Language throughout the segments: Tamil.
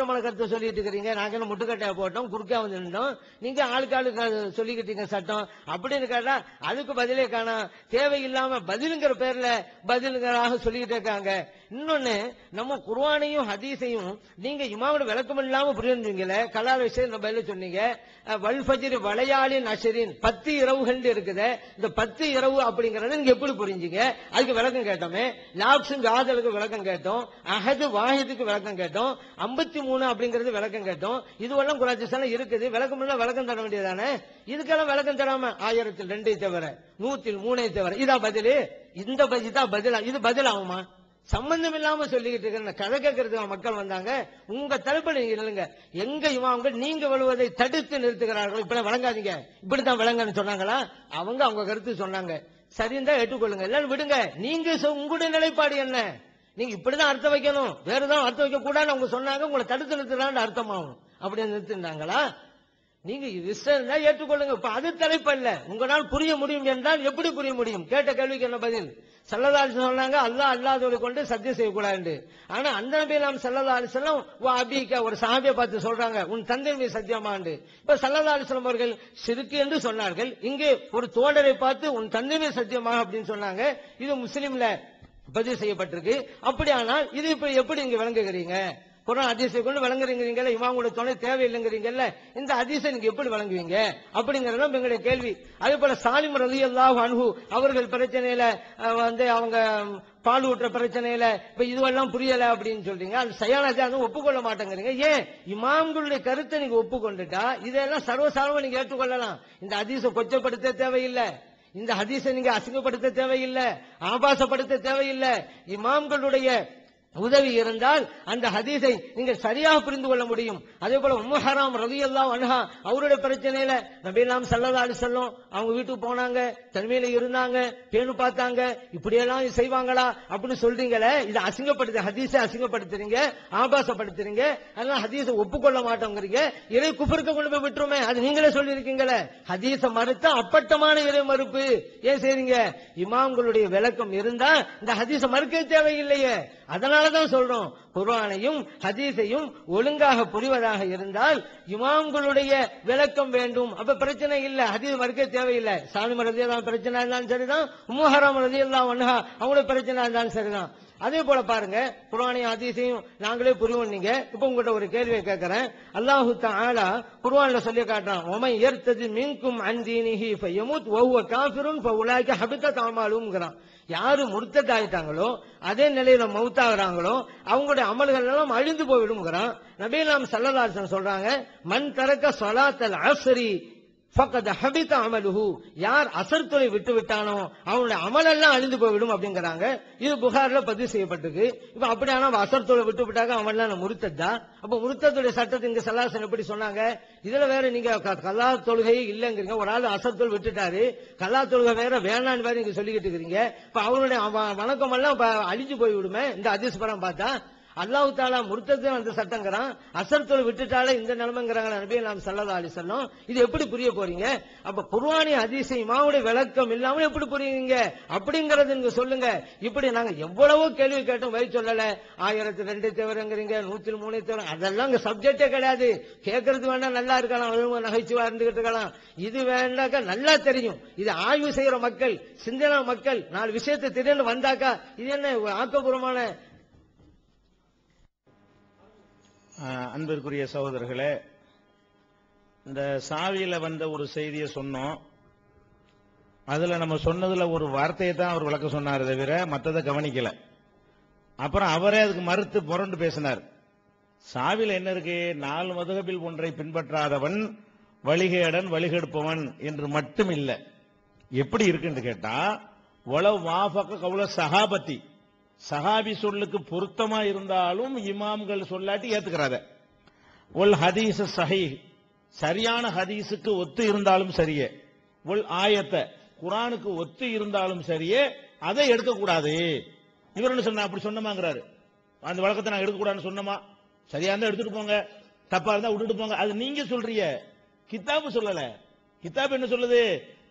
அப்பட்டமான கருத்தை சொல்லிட்டு இருக்கிறீங்க, நாங்க என்ன முட்டுக்கட்டையா போட்டோம், குறுக்கா வந்து நின்றோம், நீங்க ஆளுக்கு சொல்லிக்கிட்டீங்க சட்டம் அப்படின்னு கேட்டா அதுக்கு பதிலே காணா. தேவையில்லாம பதிலுங்கிற பேர்ல பதிலுங்களாக சொல்லிக்கிட்டு இருக்காங்க. இன்னொன்னு, நம்ம குர்ஆனையும் ஹதீஸையும் நீங்க இமாமோட விளக்கம் இல்லாம புரிஞ்சுங்களே. கலால் விஷயம் பதில சொன்னீங்க. வல்ஃபஜ்ர் வளையாலின் அஷரின் 10 இரவுகள் இருக்குது. இந்த 10 இரவு அப்படிங்கறத நீங்க எப்படி புரிஞ்சீங்க? அதுக்கு விளக்கம் கேட்டோமே. லாப்ஸும் ஜாதலுக்கு விளக்கம் கேட்டோம். அஹது வாஹிதுக்கு விளக்கம் கேட்டோம். 53 அப்படிங்கறது விளக்கம் கேட்டோம். இதுவெல்லாம் குரான் இருக்குது. விளக்கம் இல்ல விளக்கம் தர வேண்டியதானே. இதுக்கெல்லாம் விளக்கம் தராம 1002 தவிர 103 தவிர இதா பதிலு? இந்த பதிலா? இது பதில் ஆகுமா? சம்பந்தம் இல்லாம சொல்லிக்கிட்டு இருக்கிற கதை கேட்கறதுக்கு மக்கள் வந்தாங்க. உங்க தலைப்பு நீங்க இல்லைங்க. எங்க இமாம்கள் நீங்க விழுவதை தடுத்து நிறுத்துகிறார்கள். இப்ப வழங்காதீங்க, இப்படித்தான் விளங்கன்னு சொன்னாங்களா? அவங்க கருத்து சொன்னாங்க. சரிந்தா ஏற்றுக்கொள்ளுங்க, இல்லன்னு விடுங்க. நீங்க உங்களுடைய நிலைப்பாடு என்ன? நீங்க இப்படிதான் அர்த்தம் வைக்கணும், வேற ஏதாவது அர்த்தம் வைக்க கூடாதுன்னு அவங்க சொன்னாங்க. உங்களை தடுத்து நிறுத்துறான்னு அர்த்தமாகும். அப்படி நிறுத்தினாங்களா? நீங்க இஷ்டம் ஏற்றுக்கொள்ளுங்க. இப்ப அது தலைப்பல்ல. உங்களால் புரிய முடியும் என்றால் எப்படி புரிய முடியும்? கேட்ட கேள்விக்கு என்ன பதில்? ஸல்லல்லாஹு அலைஹி வஸல்லம் சொன்னாங்க அல்லாஹ் அல்லாஹ்வை கொண்டு சத்தியம் செய்யக்கூடாது. ஆனா அந்த நபி நாம் ஸல்லல்லாஹு அலைஹி வஸல்லம் அபிக ஒரு சஹாபியை பார்த்து சொல்றாங்க உன் தந்தை மீது சத்தியமாண்டு. இப்ப ஸல்லல்லாஹு அலைஹி வஸல்லம் அவர்கள் ஷிர்க் என்று சொன்னார்கள். இங்கே ஒரு தோழரை பார்த்து உன் தந்தை மீது சத்தியமாக அப்படின்னு சொன்னாங்க. இது முஸ்லிம்ல பதிவு செய்யப்பட்டிருக்கு. அப்படியானால் இது இப்ப எப்படி இங்க விளங்குகிறீங்க? குர்ஆன் ஹதீஸை கொண்டு விளங்குறீங்கல்ல, இமாமோட துணை தேவையில்லைங்கிறீங்கல்ல, இந்த ஹதீஸை நீங்க எப்படி விளங்குவீங்க அப்படிங்கறத எங்களுடைய கேள்வி. அதே போல சாலிம் ரலியல்லாஹு அன்ஹு அவர்கள் பிரச்சனையில அவங்க பால் ஊற்ற பிரச்சனையில இப்ப இதுவெல்லாம் புரியல அப்படின்னு சொல்றீங்க. அது சயானத்தை ஒப்புக்கொள்ள மாட்டேங்கிறீங்க. ஏன்? இமாம்களுடைய கருத்தை நீங்க ஒப்புக்கொண்டுட்டா இதெல்லாம் சர்வசாதாரணமா நீங்க ஏற்றுக்கொள்ளலாம். இந்த ஹதீஸை கொச்சப்படுத்த தேவையில்லை, இந்த ஹதீஸை நீங்க அசிங்கப்படுத்த தேவையில்லை, ஆபாசப்படுத்த தேவையில்லை. இமாம்களுடைய உதவி இருந்தால் அந்த ஹதீஸை நீங்க சரியாக புரிந்து கொள்ள முடியும். அதே போல உம்மு ஹராம் ரலியல்லாஹு அன்ஹா அவருடைய பிரச்சனையில நபி நாம் ஸல்லல்லாஹு அலைஹி வஸல்லம் அவங்க வீட்டுக்கு போனாங்க, தனிமையில இருந்தாங்க, பேணு பார்த்தாங்க, இப்படியெல்லாம் செய்வாங்களா அப்படின்னு சொல்றீங்களே. இதை அசிங்கப்படுத்த ஹதீஸை அசிங்கப்படுத்துறீங்க, ஆபாசப்படுத்துறீங்க. அதனால ஹதீஸை ஒப்புக்கொள்ள மாட்டோங்கிறீங்க. இறை குஃபருக்கு கொண்டு போய் விட்டுருமே, அது நீங்களே சொல்லி இருக்கீங்களே. ஹதீஸை மறுத்த அப்பட்டமான இறை மறுப்பு ஏன் செய்றீங்க? இமாம்களுடைய விளக்கம் இருந்தா இந்த ஹதீஸை மறுக்க தேவையில்லையே. அதனாலதான் சொல்றோம், குர்ஆனையும் ஹதீஸையும் ஒழுங்காக புரிவதாக இருந்தால் இமாம்களுடைய விளக்கம் வேண்டும். அப்ப பிரச்சனை இல்ல, ஹதீஸ் மறுக்க தேவையில்லை. சாலிம் ரலியல்லாஹு பிரச்சனை இருந்தாலும் சரிதான், உம்மு ஹராம் ரலியல்லாஹு அன்ஹா அவங்களுடைய பிரச்சனை இருந்தாலும் சரிதான். அதே போல பாருங்க, குர்ஆனையும் ஹதீஸையும் நாங்களே புரிவோம். நீங்க இப்ப உங்கள்கிட்ட ஒரு கேள்வியை கேட்கிறேன். அல்லாஹு தஆலா குர்ஆன்ல சொல்லி காட்டுறான், ஒமை யர்ததி மின்கும் அன் தீனிஹி ஃபயமுத் வஹுவ காஃபிருன் ஃபஉலாயிக ஹபிதத் அமாலுஹும்ங்கறான். யாரு முர்த்தத் ஆயிட்டாங்களோ, அதே நிலையில மௌத்தாகிறாங்களோ அவங்களுடைய அமல்கள் எல்லாம் அழிந்து போய்விடும்ங்கறான். நபி நாம் ஸல்லல்லாஹு அலைஹி வஸல்லம் சொல்றாங்க, மன் தரக்க ஸலாத்தல் அஸ்ரி ஃபகத் ஹபித அமலுஹு. யார் அஸர் தொலை விட்டு விட்டானோ அவனுடைய அமல் எல்லாம் அழிந்து போய்விடும் அப்படிங்கறாங்க. இது புகார்ல பதிவு செய்யப்பட்டிருக்கு. இப்ப அப்படியான அஸர் தொலை விட்டு விட்டாங்க அவன் எல்லாம் முர்த்தத்தா? அப்ப முர்த்தத்துடைய சட்டத்தை இங்க ஸல்லல்லாஹு அலைஹி வஸல்லம் எப்படி சொன்னாங்க? இதுல வேற நீங்க கலா தொழுகையே இல்லங்கிறீங்க. ஒரு ஆள் அஸர் தொலை விட்டுட்டாரு, கலா தொழுகை வேற வேணான்னு வேற நீங்க சொல்லிக்கிட்டு இருக்கீங்க. இப்ப அவருடைய வணக்கம் எல்லாம் அழிஞ்சு போய் விடுமே இந்த ஹதீஸ் பரம் பார்த்தா. அல்லாஹ் தஆலா முர்த்தத் அந்த சட்டங்கிறான், அஸர் தொலை விட்டுட்டாலே இந்த நிலைமைங்கறாங்க நபி நாம் ஸல்லல்லாஹு அலைஹி வஸல்லம். இது எப்படி புரிய போறீங்க? அப்ப குர்ஆனி ஹதீஸை இமாமுடைய விளக்கம் இல்லாம எப்படி புரியுங்க அப்படிங்கறது நீங்க சொல்லுங்க. இப்படி நாங்க எவ்வளவோ கேள்வி கேட்டோம், வழி சொல்லல. 1002 தவிரங்கிறீங்க, 103 தவிர, அதெல்லாம் இங்க சப்ஜெக்டே கிடையாது. கேட்கறது வேண்டாம், நல்லா இருக்கலாம், நகைச்சுவா இருந்துகிட்டு இருக்கலாம். இது வேண்டாக்கா நல்லா தெரியும். இது ஆய்வு செய்யற மக்கள், சிந்தனை மக்கள் 4 விஷயத்தை திடீர்னு வந்தாக்கா இது என்ன ஆக்கப்பூர்வமான. அன்பிற்குரிய சகோதரர்களே, இந்த சாவியில வந்த ஒரு செய்தியை சொன்னோம். அதுல நம்ம சொன்னதுல ஒரு வார்த்தையை தான் அவர் விளக்க சொன்னார், தவிர மற்றதை கவனிக்கல. அப்புறம் அவரே அதுக்கு மறுத்து புரண்டு பேசினார். சாவில என்ன இருக்கு? 4 மதுஹபில் ஒன்றை பின்பற்றாதவன் வழிகேடன், வழிகெடுப்பவன் என்று மட்டும் இல்லை. எப்படி இருக்குன்னு கேட்டா, வலவ் வாஃபக கவுல சஹாபத்தி, சஹாபி சொல்லுக்கு பொருத்தமா இருந்தாலும் இமாம்கள் சொல்லாட்டி ஏத்துக்கிறாத. ஒல் ஹதீஸ் சஹீஹ், சரியான ஹதீஸுக்கு ஒத்து இருந்தாலும் சரியே. ஒல் ஆயத்தை, குர்ஆனுக்கு ஒத்து இருந்தாலும் சரியே, அதை எடுக்கக்கூடாது. இவர் என்ன சொன்னா? அப்படி சொன்னமாங்கிறாரு. அந்த வழக்கத்தை நான் எடுக்கக்கூடாதுன்னு சொன்னமா? சரியா இருந்தா எடுத்துட்டு போங்க, தப்பா இருந்தா விட்டுட்டு போங்க. அது நீங்க சொல்றீங்க, கிதாபு சொல்லல. கிதாப் என்ன சொல்லுது?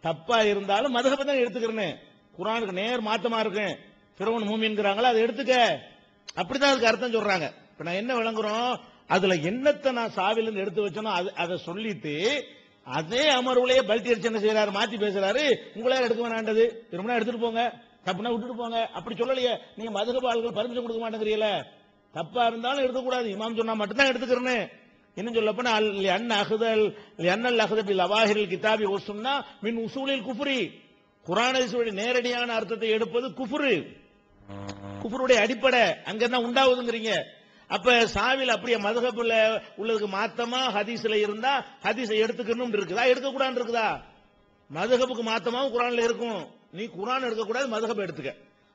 தப்பா இருந்தாலும் மதுஹபை தான் எடுத்துக்கிறேன்னு. குர்ஆனுக்கு நேர் மாத்தமா இருக்கு, ஃபிரௌன் மூமின்ங்கறாங்களா, அதை எடுத்துக்க. அப்படிதான் அதுக்கு அர்த்தம் சொல்றாங்க. இப்ப நான் என்ன விளங்குறோம்? அதுல என்னத்தை நான் சாவில இருந்து எடுத்து வச்சனோ அதை சொல்லிட்டு அதே அமர்வுலயே பல்டி அடிச்சு என்ன செய்யறாரு, மாத்தி பேசுறாரு. உங்களால எடுக்க வேணாண்டது, திரும்ப எடுத்துட்டு போங்க, தப்புனா விட்டுட்டு போங்க, அப்படி சொல்லலையே. நீங்க மதுஹப் ஆளுகள் பர்மிஷன் கொடுக்க மாட்டேங்கிறீங்களே, தப்பா இருந்தாலும் எடுக்கக்கூடாது, இமாம் சொன்னா மட்டும்தான் எடுத்துக்கிறேன்னு. இன்னும் சொல்ல போனா அன்னல் அஹ்தபில் அவாஹிரில் கிதாபி வசுன்னா மின் உசூலில் குஃப்ரி, குர்ஆன் ஹதீஸுடைய நேரடியான அர்த்தத்தை எடுப்பது குஃப்ரு, குஃப்ருடைய அடிப்படை அங்கதான் உண்டாகுதுங்கிறீங்க. அப்ப சாவில் அப்படியே மதுஹப்ல உள்ளதுக்கு மாத்தமா ஹதீஸ்ல இருந்தா ஹதீஸை எடுத்துக்கணும் இருக்குதா, எடுக்க கூடாது இருக்குதா? மதுஹபுக்கு மாத்தமாவும் குர்ஆன்ல இருக்கும், நீ குர்ஆன் எடுக்க கூடாது, மதுஹப் எடுத்துக்க.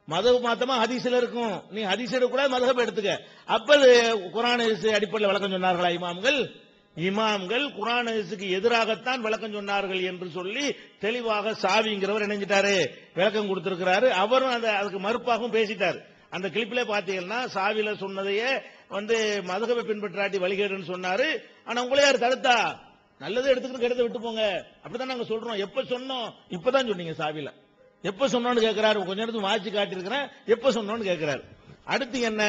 மதுஹப் மாத்தமா ஹதீஸ்ல இருக்கும், நீ ஹதீஸ் எடுக்க கூடாது, மதுஹப் எடுத்துக்க. அப்ப குர்ஆன் ஹதீஸ் அடிப்படையில் விளக்கம் சொன்னார்களா இமாம்கள்? இமாம்கள் குர்ஆன் ஹதீஸுக்கு எதிராகத்தான் விளக்கம் சொன்னார்கள் என்று சொல்லி தெளிவாக சாவிங்கிறவர் இணைஞ்சிட்டாரு, விளக்கம் கொடுத்திருக்கிறாரு. அவரும் அதுக்கு மறுப்பாகவும் பேசிட்டாரு. அந்த கிளிப்ல பாத்தீங்கன்னா சாவில சொன்னதையே மதுஹபை பின்பற்றாட்டி வழிகேடுன்னு சொன்னாரு. ஆனா உங்களை யார் தடுத்தா? நல்லதை எடுத்துக்கிட்டு கெடுத்து விட்டு போங்க, அப்படிதான் நாங்க சொல்றோம். எப்ப சொன்னோம்? இப்பதான் சொன்னீங்க சாவில. எப்ப சொன்னோன்னு கேட்கிறாரு. கொஞ்ச நேரத்துக்கு வாட்சி காட்டியிருக்கிறேன், எப்ப சொன்னோன்னு கேட்கிறாரு. அடுத்து என்ன,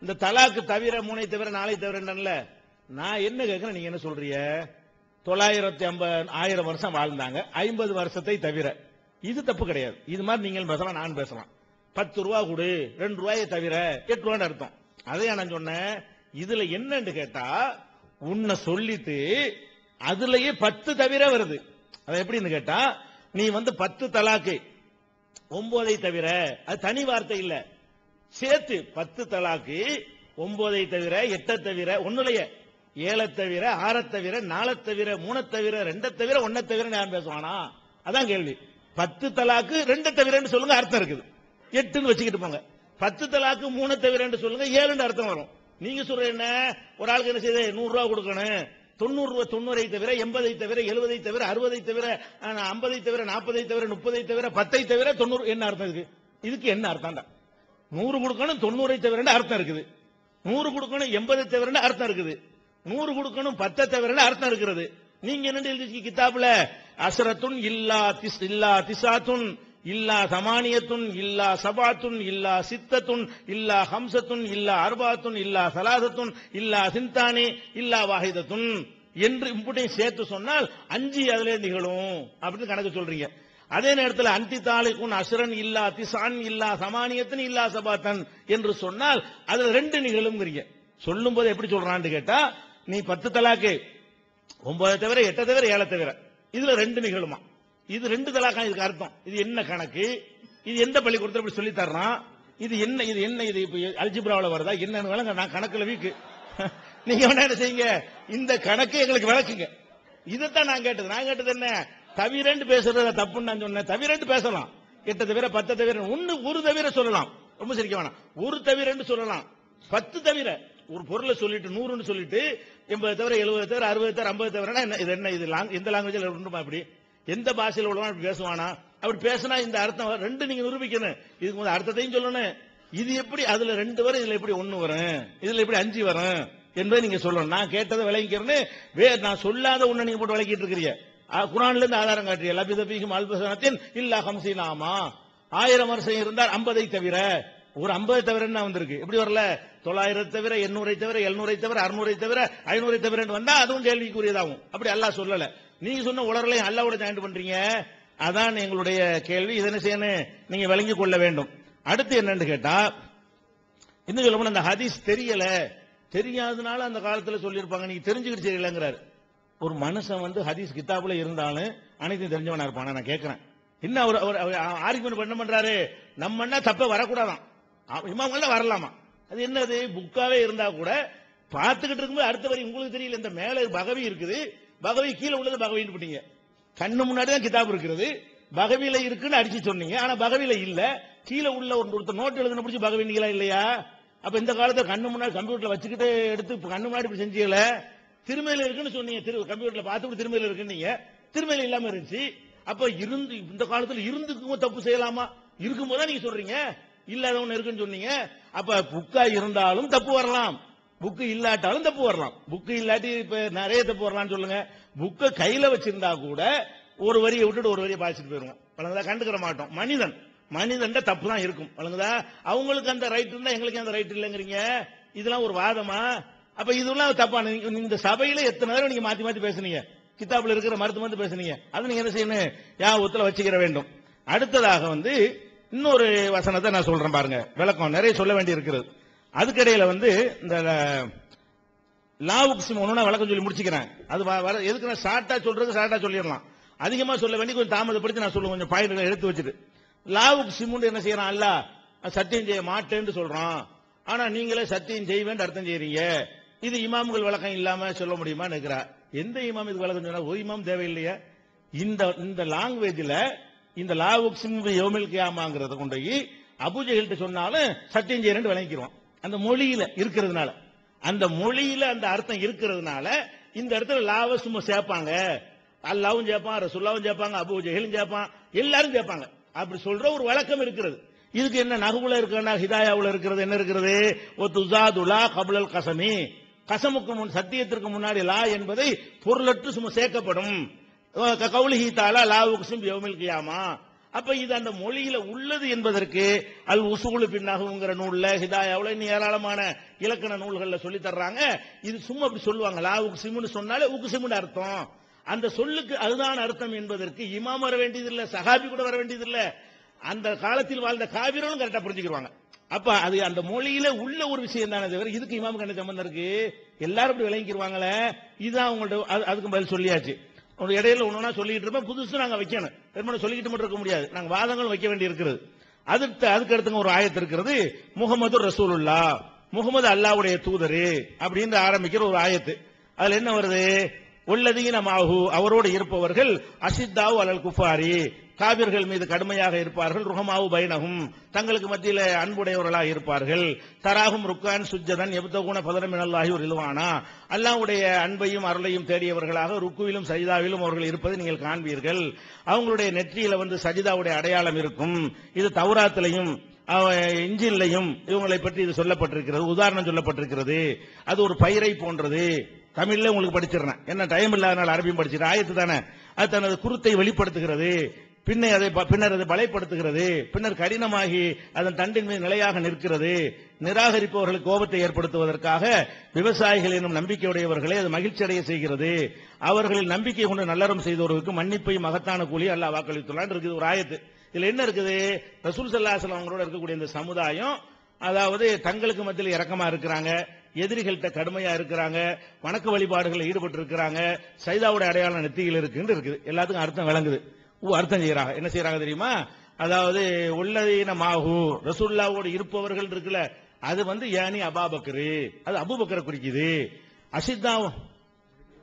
இந்த தலாக்கு தவிர, மூனை தவிர, நாளை தவிர, நான் என்ன கேட்கிறேன், நீங்க என்ன சொல்றீங்க? 950 வருஷம் வாழ்ந்தாங்க, 50 வருஷத்தை தவிர. இது தப்பு கிடையாது. இது மாதிரி நீங்கள் பேசலாம், நான் பேசலாம். 10 ரூபா கொடு, 2 ரூபாயை தவிர 8 ரூபான்னு அர்த்தம். அதையா நான் சொன்னேன். இதுல என்னன்னு கேட்டா, உன்னை சொல்லிட்டு அதுலயே 10 தவிர வருது. அது எப்படின்னு கேட்டா, நீ 10 தலாக்கு 9 தவிர, அது தனி வார்த்தை இல்ல, சேர்த்து 10 தலாக்கு 9 தவிர, 8 தவிர, ஒண்ணுலயே 7 தவிர, 6 தவிர, 4 தவிர, 3 தவிர, 2 தவிர, 1 தவிர நான் பேசுவானா? அதான் கேள்வி. 10 தலாக்கு 2 தவிரன்னு சொல்லுங்க, அர்த்தம் இருக்குது. 8ன்னு வச்சுக்கிட்டு போங்க. 10 தலாக்கு 3 தவிரன்னு சொல்லுங்க, 7ன்னு அர்த்தம் வரும். நீங்க சொல்ற என்ன, ஒரு ஆளுக்கு என்ன செய்யுது, 100 ரூபா கொடுக்கணும், 90 தவிர, 80 தவிர, 70 தவிர, 60 தவிர, 50 தவிர, 40 தவிர, 30 தவிர, 10 தவிர, 90 என்ன அர்த்தம் இருக்கு? இதுக்கு என்ன அர்த்தம்? 100 கொடுக்கணும், 90 தவிர அர்த்தம் இருக்குது. 100 கொடுக்கணும், 80 தவிர அர்த்தம் இருக்குது. 100 கொடுக்கணும், 10 தவிர அர்த்தம் இருக்கிறது. நீங்க என்ன எழுதி கிதாபுல, அஸ்ரத்துன் இல்லா திசாத்துன் இல்லா சமானியத்துன் இல்லா சபாத்துன் இல்லா சித்தத்துன் இல்லா ஹம்சத்துன் இல்லா அர்பாத்துன் இல்லா சலாசத்துன் இல்லா சிந்தானி இல்லா வாஹிதத்துன் என்று இப்படியும் சேர்த்து சொன்னால் 5 அதுல நிகழும் அப்படின்னு கணக்கு சொல்றீங்க. அதே நேரத்தில் அன்தி தாலிகுன் அஸ்ரன் இல்லா திசான் இல்லா சமானியத்துன் இல்லா சபாத்தன் என்று சொன்னால் அதுல 2 நிகழும்ங்கிறீங்க. சொல்லும் போது எப்படி சொல்றான்னு கேட்டா, நீ 10 தலாக்கு 9 தவிர, 8 தவிர, 7 தவிர, இதுல 2 நிகழுமா? இது 2 தலாக்கா? இதுக்கு அர்த்தம் இது என்ன கணக்கு? இது எந்த பள்ளிக்கூடத்தில் இப்படி சொல்லி தர்றான்? இது என்ன இது இப்ப அல்ஜிப்ராவில் வருதா என்னன்னு? நான் கணக்குல வீக்கு. நீங்க என்ன செய்யுங்க, இந்த கணக்கை எங்களுக்கு விளக்குங்க. இதைத்தான் நான் கேட்டது. நான் கேட்டது என்ன, தவிரண்டு பேசுறது தப்புன்னு நான் சொன்னேன். தவிரண்டு பேசலாம், 8 தவிர, 10 தவிர, ஒரு தவிர சொல்லலாம், ரொம்ப சிரிக்க வேணாம். ஒரு தவிரண்டு சொல்லலாம், 10 தவிர. ஒரு பொருளை சொல்லிட்டு 100ன்னு சொல்லிட்டு 80 தவிர, 70 தவிர, 60 தவிர, 50 தவிர இது என்ன? இது எந்த லாங்குவேஜ்ல உண்டுமா? இப்படி எந்த பாஷையில் உள்ளவன் அப்படி பேசுவானா? அப்படி பேசினா இந்த அர்த்தம் 2 நீங்க நிரூபிக்கணும். இதுக்கு முதல் அர்த்தத்தையும் சொல்லணும். இது எப்படி அதுல 2 வரும், இதுல எப்படி 1 வரும், இதுல எப்படி 5 வரும் என்பதை நீங்க சொல்லணும். நான் கேட்டதை விளங்கிக்கிறேன்னு நான் சொல்லாத ஒண்ணு நீங்க போட்டு விளக்கிட்டு இருக்கிறீங்க. குர்ஆன்ல இருந்து ஆதாரம் காட்டுறீங்க. லபிதபிஹிம் அல்பசனத்தின் இல்லா ஹம்சீனாமா, 1000 வருஷம் இருந்தால் 50 தவிர. ஒரு 50 தவிர வந்திருக்கு, எப்படி வரல? 900 தவிர, 800 தவிர, 700 தவிர, 600 தவிர, 500 தவிர வந்தா அதுவும் கேள்விக்குரியதாகும். அப்படி அல்லாஹ் சொல்லல. நீங்க சொன்ன உலகலையும் அல்லாஹ்வோட ஜாயின் பண்றீங்க. அதான் எங்களுடைய கேள்வி. இதை என்ன செய்யணும், நீங்க விளங்கிக் கொள்ள வேண்டும். அடுத்து என்னன்னு கேட்டா, இன்னும் சொல்ல போனா, அந்த ஹதீஸ் தெரியல, தெரியாதனால அந்த காலத்துல சொல்லியிருப்பாங்க, நீங்க தெரிஞ்சுக்கிட்டு தெரியலங்கிறாரு. ஒரு மனுஷன் ஹதீஸ் கிதாபுல இருந்தாலும் அனைத்தையும் தெரிஞ்சவனா இருப்பானா? நான் கேட்கிறேன். என்ன அவர் ஆர்குமெண்ட் பண்ண பண்றாரு, நம்ம தப்ப வரக்கூடாதான், இமாம்கள் வரலாமா? அது என்னது, புக்காவே இருந்தா கூட பார்த்துக்கிட்டு இருக்கும்போது அடுத்த வரி உங்களுக்கு தெரியல. இந்த மேல பகவி இருக்குது, பகவி கீழே உள்ளது பகவின்னு போட்டீங்க. கண்ணு முன்னாடி தான் கிதாப் இருக்கிறது, பகவியில இருக்குன்னு அடிச்சு சொன்னீங்க. ஆனா பகவியில இல்ல, கீழே உள்ள ஒருத்தர் நோட்டு எழுதுன பிடிச்சி பகவிங்களா இல்லையா? அப்ப இந்த காலத்துல கண்ணு முன்னாடி கம்ப்யூட்டர்ல வச்சுக்கிட்டு எடுத்து கண்ணு முன்னாடி இப்படி செஞ்சீங்கள. திருமையில இருக்குன்னு சொன்னீங்க, கம்ப்யூட்டர்ல பார்த்து திருமையில இருக்குன்னு, திருமையில இல்லாம இருந்துச்சு. அப்ப இருந்து இந்த காலத்துல இருந்துக்கும் தப்பு செய்யலாமா? இருக்கும் போது நீங்க சொல்றீங்க, இல்லாத ஒண்ணு இருக்குன்னு சொன்னீங்க. அப்ப புக்கா இருந்தாலும் தப்பு வரலாம், புக்கு இல்லாட்டாலும் தப்பு வரலாம். புக்கு இல்லாட்டி இப்ப நிறைய தப்பு வரலாம்னு சொல்லுங்க. புக்கை கையில வச்சிருந்தா கூட ஒரு வரியை விட்டுட்டு ஒரு வரியை பாய்ச்சிட்டு போயிருவோம், வழங்குதா? கண்டுக்கிற மாட்டோம். மனிதன் தப்பு தான் இருக்கும், வழங்குதா? அவங்களுக்கு அந்த ரைட் இருந்தா எங்களுக்கு அந்த ரைட் இல்லைங்கிறீங்க. இதெல்லாம் ஒரு வாதமா? அப்ப இதெல்லாம் தப்பான இந்த சபையில எத்தனை நேரம் நீங்க மாத்தி மாத்தி பேசுனீங்க, கிதாபுல இருக்கிற மருத்துவம் பேசுனீங்க, அது நீங்க என்ன செய்யணும், ஞாபகத்துல வச்சுக்கிற வேண்டும். அடுத்ததாக இன்னொரு வசனத்தை நான் சொல்றேன் பாருங்க, விளக்கம் நிறைய சொல்ல வேண்டி இருக்கிறது. அதுக்கிடையில இந்த லாவுக்சிம் ஒண்ணு விளக்கம் சொல்லி முடிச்சுக்கிறேன். அது எதுக்கு நான் ஷார்ட்டா சொல்றது, ஷார்ட்டா சொல்லிடலாம், அதிகமா சொல்ல வேண்டி கொஞ்சம் தாமதப்படுத்தி நான் சொல்லுவேன், கொஞ்சம் பாயிண்ட்களை எடுத்து வச்சுட்டு. லாவுக்சிம் என்ன செய்யறான், அல்ல சத்தியம் செய்ய மாட்டேன்னு சொல்றான், ஆனா நீங்களே சத்தியம் செய்வேன் அர்த்தம் செய்யறீங்க. இது இமாம்கள் விளக்கம் இல்லாம சொல்ல முடியுமா நினைக்கிறா? எந்த இமாம் இது விளக்கம் சொன்னா ஒரு இமாம் தேவையில்லையா? இந்த லாங்குவேஜ்ல இந்த லாவுக்சிம் யௌமில் கியாமாங்கிறத கொண்டு போய் அபூஜஹல்கிட்ட சொன்னாலும் சத்தியம் செய்யறேன்னு விளங்கிடுவான். அந்த மொழியில இருக்கிறதுனால, அந்த மொழியில அந்த அர்த்தம் இருக்கிறதுனால இந்த இடத்துல லாவ சும்மா சேர்ப்பாங்க, அல்லாவும் சேர்ப்பான், ரசூலுல்லாவும் சேர்ப்பாங்க, அபூஜஹலும் சேர்ப்பான், எல்லாரும் சேர்ப்பாங்க. அப்படி சொல்ற ஒரு வழக்கம் இருக்கிறது. இதுக்கு என்ன நகுல இருக்குன்னா ஹிதாயாவுல இருக்கிறது என்ன இருக்கிறது, துஸாதுலா கபுலல் கசமி, கசமுக்கு முன் சத்தியத்திற்கு முன்னாடி லா என்பதை பொருளற்று சும்மா சேர்க்கப்படும். கௌலிஹி தஆலா லா உக்ஸிம் பியௌமில் கியாமா. அப்ப இது அந்த மொழியில உள்ளது என்பதற்கு அல் உசூலு பின்னஹுங்கிற நூல்ல, ஹிதாயாவுல, இன்னும் ஏராளமான இலக்கண நூல்கள்ல சொல்லி தர்றாங்க. இது சும்மா அப்படி சொல்லுவாங்க, லா உக்ஸிம்னு சொன்னாலே உக்ஸிம்னு அர்த்தம், அந்த சொல்லுக்கு அதுதான் அர்த்தம் என்பதற்கு இமாம் வர வேண்டியதில்லை, சஹாபி கூட வர வேண்டியதில்லை, அந்த காலத்தில் வாழ்ந்த காபிர்களும் கரெக்டா புரிஞ்சுக்கிடுவாங்க. அப்ப அது அந்த மொழியில உள்ள ஒரு விஷயம் தானே தவிர இதுக்கு இமாமுக்கு என்ன சம்பந்தம் இருக்கு? எல்லாரும் அப்படி விளங்கிடுவாங்களே, இதுதான் உங்கள்ட்ட அதுக்கு பதில் சொல்லியாச்சு. இடையில ஒண்ணுனா சொல்லிட்டு இருப்போம், புதுசு நாங்க வைக்கணும், பெரும்பாலும் சொல்லிக்கிட்டு மட்டும் இருக்க முடியாது, நாங்க வாதங்கள் வைக்க வேண்டி இருக்கிறது. அதுக்கு அடுத்துங்க ஒரு ஆயத்து இருக்கிறது, முஹம்மது ரசூலுல்லா, முகமது அல்லாஹ்வுடைய தூதரு அப்படின்னு ஆரம்பிக்கிற ஒரு ஆயத்து. அதுல என்ன வருது, உள்ளதீன மாஹு, அவரோடு இருப்பவர்கள், அஷித்தாவு அலல் குஃபாரி, காபிர்கள் மீது கடுமையாக இருப்பார்கள், ருஹமாவு பைனஹும், தங்களுக்கு மத்தியில் அன்புடையவர்களாக இருப்பார்கள், தராகும் ருக்கான் சுஜ்ஜதன் எப்தகுன பதரம் மினல்லாஹி ரிதுவானா, அல்லாஹ்வுடைய அன்பையும் அருளையும் தேடியவர்களாக ருக்குவிலும் சஜிதாவிலும் அவர்கள் இருப்பதை நீங்கள் காண்பீர்கள். அவங்களுடைய நெற்றியில சஜிதாவுடைய அடையாளம் இருக்கும். இது தௌராத்திலையும் இஞ்சிலையும் இவங்களை பற்றி இது சொல்லப்பட்டிருக்கிறது, உதாரணம் சொல்லப்பட்டிருக்கிறது. அது ஒரு பயிரை போன்றது. தமிழ்ல உங்களுக்கு படிச்சிடறேன், என்ன டைம் இல்லாதனால அரபியும் படிச்சிருக்கேன், ஆயத்து தானே. அது தனது குருத்தை வெளிப்படுத்துகிறது, பின்னர் அதை பலைப்படுத்துகிறது, பின்னர் கடினமாகி அதன் தண்டின் மீது நிலையாக நிற்கிறது. நிராகரிப்பவர்களுக்கு கோபத்தை ஏற்படுத்துவதற்காக விவசாயிகள் எனும் நம்பிக்கையுடையவர்களை அது மகிழ்ச்சி அடைய செய்கிறது. அவர்களில் நம்பிக்கை கொண்டு நல்லறம் செய்தவர்களுக்கு மன்னிப்பையும் மகத்தான கூலி அல்லாஹ் வாக்களித்துள்ளான் இருக்குது ஒரு ஆயத்து. இதுல என்ன இருக்குது, ரசூல் ஸல்லல்லாஹு அலைஹி வஸல்லம் அவங்களோட இருக்கக்கூடிய இந்த சமுதாயம், அதாவது தங்களுக்கு மத்தியில் இரக்கமா இருக்கிறாங்க, எதிரிகள்கிட்ட கடுமையா இருக்கிறாங்க, வணக்க வழிபாடுகளில் ஈடுபட்டு இருக்கிறாங்க, சைதாவுடைய அடையாளம் நெத்தியில் இருக்குன்னு இருக்குது. எல்லாத்துக்கும் அர்த்தம் விளங்குது. அர்த்தம் செய்யறாங்க, என்ன செய்யறாங்க தெரியுமா, அதாவது உள்ளதீன மாஹு, ரசூலுல்லாஹ்வோடு இருப்பவர்கள் இருக்குல்ல, அது யானி அபாபக்கரு, அது அபூபக்கரை குறிக்குது.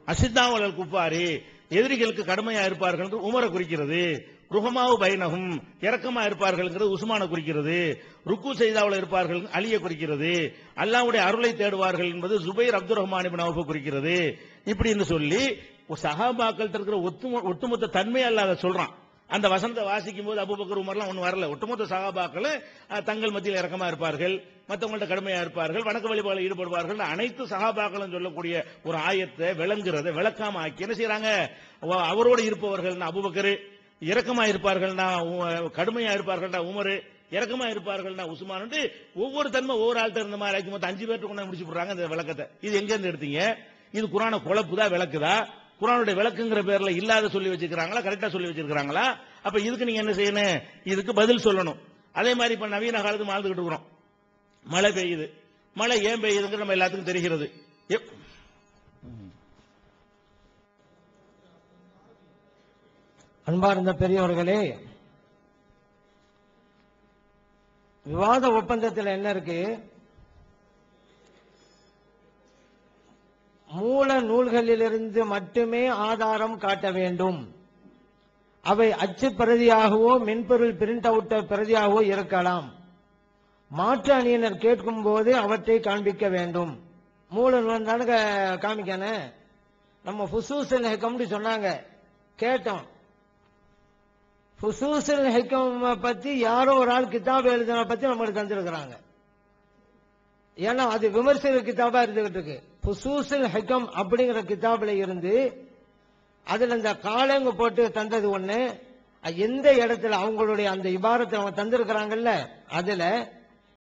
அசித்தாவல் குப்பாரி, எதிரிகளுக்கு கடுமையா இருப்பார்கள் உமரை குறிக்கிறது. ருஹமாவு பைனஹும், இரக்கமா இருப்பார்கள் உஸ்மானை குறிக்கிறது. ருக்கு செய்தாவில் இருப்பார்கள் அலியை குறிக்கிறது. அல்லாஹ்வுடைய அருளை தேடுவார்கள் என்பது ஜுபைர் அப்துர் ரஹ்மான் இப்னு அவுஃப் குறிக்கிறது. இப்படின்னு சொல்லி சஹாபாக்கள் இருக்கிற ஒட்டுமொத்த தன்மை அல்லாத சொல்றான். அந்த வசனத்தை வாசிக்கும் போது அபூபக்கர் உமர்லாம் ஒன்னும் வரல, ஒட்டுமொத்த சஹாபாக்கள் தங்கள் மத்தியில் இரக்கமா இருப்பார்கள், மற்றவங்கள்ட்ட கடுமையா இருப்பார்கள், வணக்க வழிபாடுகளில் ஈடுபடுவார்கள். அனைத்து சஹாபாக்களும் சொல்லக்கூடிய ஒரு ஆயத்தை விளங்குறத விளக்காம ஆக்கி என்ன செய்யறாங்க, அவரோடு இருப்பவர்கள் அபூபக்கர், இரக்கமா இருப்பார்கள்னா கடுமையா இருப்பார்கள்னா உமரு, இரக்கமா இருப்பார்கள்னா உஸ்மான், ஒவ்வொரு தன்மை ஒவ்வொரு ஆள்கிட்ட இருந்த மாதிரி மொத்தம் 5 பேருக்கு கொண்டு முடிச்சு போடுறாங்க. இந்த விளக்கத்தை இது எங்க இருந்து எடுத்தீங்க? இது குர்ஆனை குழப்புதா விளக்குதா? குர்ஆனுடைய விளக்குங்கிற பேர்ல இல்லாத சொல்லி வச்சிருக்காங்களா, கரெக்டா சொல்லி வச்சிருக்காங்களா? அப்ப இதுக்கு நீங்க என்ன செய்யணும், இதுக்கு பதில் சொல்லணும். அதே மாதிரி இப்ப நவீன காலத்து வாழ்ந்துகிட்டு இருக்கிறோம், மழை பெய்யுது, மழை ஏன் பெய்யுதுங்கிற நம்ம எல்லாத்துக்கும் தெரிகிறது. அன்பார்ந்த பெரியவர்களே, விவாத ஒப்பந்தத்தில் என்ன இருக்கு, மூல நூல்களிலிருந்து மட்டுமே ஆதாரம் காட்ட வேண்டும். அவை அச்சு பிரதியாகவோ மென்பொருள் பிரிண்ட் அவுட் பிரதியாகவோ இருக்கலாம். மாற்று அணியினர் கேட்கும் போது அவற்றை காண்பிக்க வேண்டும். மூல நூல் தானே காமிக்கணும். நம்ம ஃபுசூஸுல் ஹிகம் சொன்னாங்க, கேட்டோம். ஃபுசூஸுல் ஹிகம் பத்தி யாரோ ஒரு ஆள் கிதாப் எழுதின பத்தி நம்மளுக்கு தந்திருக்கிறாங்க. ஏன்னா அது விமர்சன கிதாபா இருந்துகிட்டு இருக்கு. ஃபுசூஸுல் ஹிகம் அப்படிங்கிற கிதாபில் இருந்து அதுல இந்த காலங்க போட்டு தந்தது ஒண்ணு, எந்த இடத்துல அவங்களுடைய அந்த இபாரத்தை அவங்க தந்திருக்கிறாங்கல்ல, அதுல